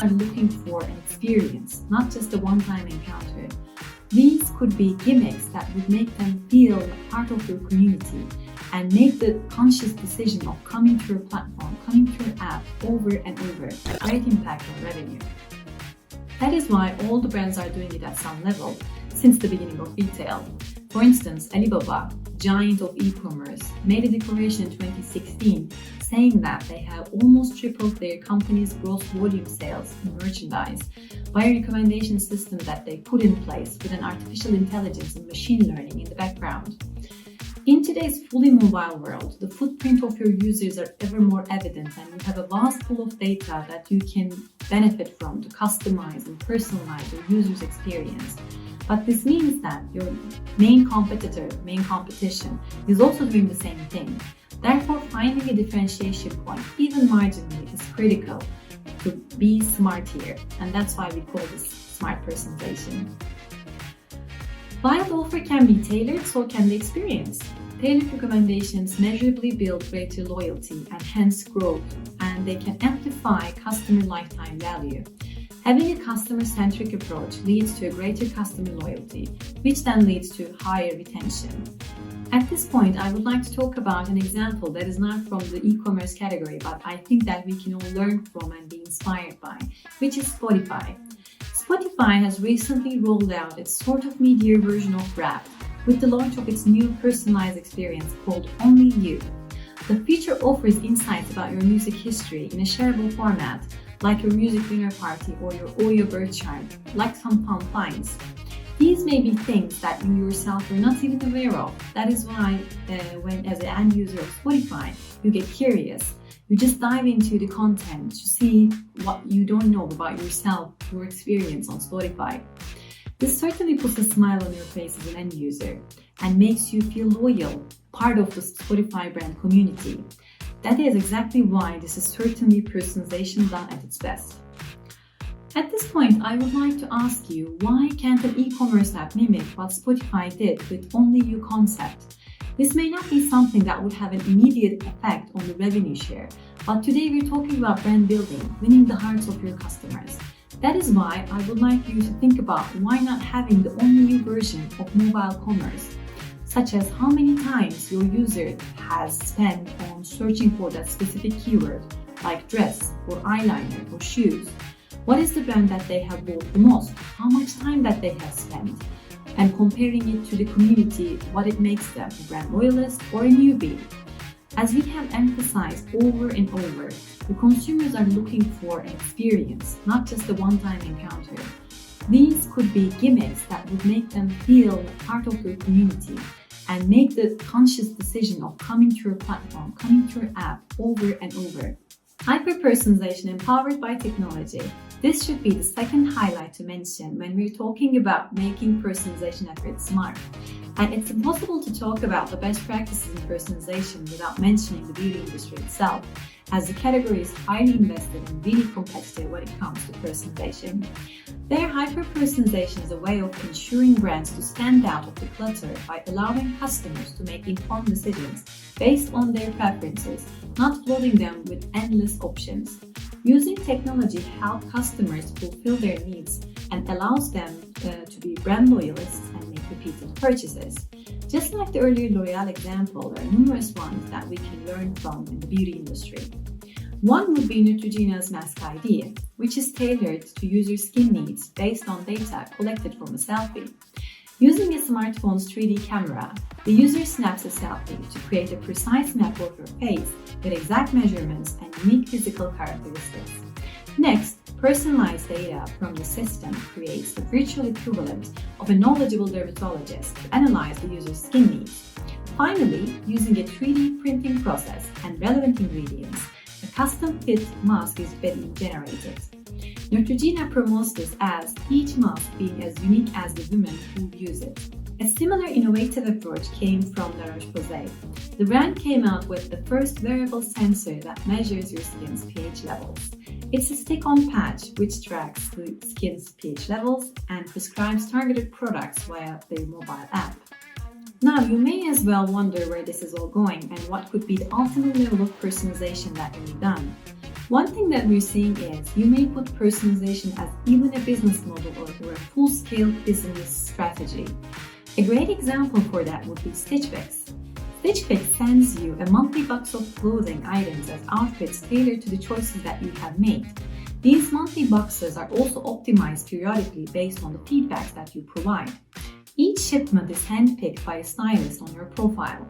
are looking for an experience, not just a one-time encounter. These could be gimmicks that would make them feel part of your community and make the conscious decision of coming to your platform, coming to your app over and over a great impact on revenue. That is why all the brands are doing it at some level since the beginning of retail. For instance, Alibaba, giant of e-commerce, made a declaration in 2016 saying that they have almost tripled their company's gross volume sales in merchandise by a recommendation system that they put in place with an artificial intelligence and machine learning in the background. In today's fully mobile world, the footprint of your users are ever more evident, and you have a vast pool of data that you can benefit from to customize and personalize your user's experience. But this means that your main competition is also doing the same thing. Therefore, finding a differentiation point, even marginally, is critical to be smart here, and that's why we call this smart personalization. While the offer can be tailored, so can the experience. Tailored recommendations measurably build greater loyalty and hence growth, and they can amplify customer lifetime value. Having a customer-centric approach leads to a greater customer loyalty, which then leads to higher retention. At this point, I would like to talk about an example that is not from the e-commerce category, but I think that we can all learn from and be inspired by, which is Spotify. Spotify has recently rolled out its sort of media version of Wrapped with the launch of its new personalized experience called Only You. The feature offers insights about your music history in a shareable format, like your music dinner party or your audio birth chart, like some fun finds. These may be things that you yourself are not even aware of. That is why when as an end user of Spotify, you get curious. You just dive into the content to see what you don't know about yourself, your experience on Spotify. This certainly puts a smile on your face as an end user and makes you feel loyal, part of the Spotify brand community. That is exactly why this is certainly personalization done at its best. At this point, I would like to ask you, why can't an e-commerce app mimic what Spotify did with Only You concept? This may not be something that would have an immediate effect on the revenue share, but today we're talking about brand building, winning the hearts of your customers. That is why I would like you to think about why not having the Only You version of mobile commerce, such as how many times your user has spent on searching for that specific keyword, like dress or eyeliner or shoes. What is the brand that they have bought the most? How much time that they have spent? And comparing it to the community, what it makes them, a brand loyalist or a newbie. As we have emphasized over and over, the consumers are looking for an experience, not just a one-time encounter. These could be gimmicks that would make them feel part of your community and make the conscious decision of coming to your platform, coming to your app over and over. Hyper-personalization empowered by technology. This should be the second highlight to mention when we're talking about making personalization efforts smart. And it's impossible to talk about the best practices in personalization without mentioning the beauty industry itself, as the category is highly invested and really competitive when it comes to personalization. Their hyper-personalization is a way of ensuring brands to stand out of the clutter by allowing customers to make informed decisions based on their preferences, not flooding them with endless options. Using technology helps customers fulfill their needs and allows them to be brand loyalists and make repeated purchases. Just like the earlier L'Oreal example, there are numerous ones that we can learn from in the beauty industry. One would be Neutrogena's Mask ID, which is tailored to user skin needs based on data collected from a selfie. Using a smartphone's 3D camera, the user snaps a selfie to create a precise map of your face with exact measurements and unique physical characteristics. Next, personalized data from the system creates the virtual equivalent of a knowledgeable dermatologist to analyze the user's skin needs. Finally, using a 3D printing process and relevant ingredients, a custom-fit mask is being generated. Neutrogena promotes this as each mask being as unique as the women who use it. A similar innovative approach came from La Roche-Posay. The brand came out with the first wearable sensor that measures your skin's pH levels. It's a stick-on patch which tracks the skin's pH levels and prescribes targeted products via their mobile app. Now, you may as well wonder where this is all going and what could be the ultimate level of personalization that can be done. One thing that we're seeing is you may put personalization as even a business model or a full-scale business strategy. A great example for that would be Stitch Fix. Stitch Fix sends you a monthly box of clothing items as outfits tailored to the choices that you have made. These monthly boxes are also optimized periodically based on the feedbacks that you provide. Each shipment is handpicked by a stylist on your profile.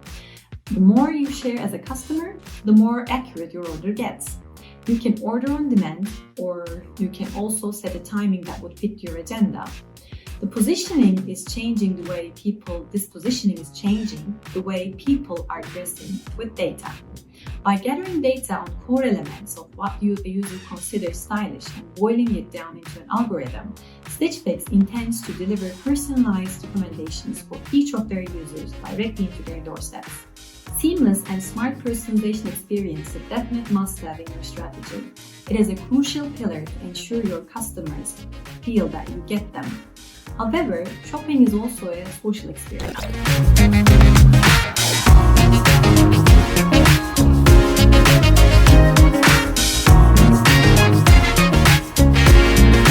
The more you share as a customer, the more accurate your order gets. You can order on demand, or you can also set a timing that would fit your agenda. This positioning is changing the way people are dressing with data. By gathering data on core elements of what a user considers stylish and boiling it down into an algorithm, Stitch Fix intends to deliver personalized recommendations for each of their users directly into their doorsteps. Seamless and smart personalization experience is a definite must-have in your strategy. It is a crucial pillar to ensure your customers feel that you get them. However, shopping is also a social experience.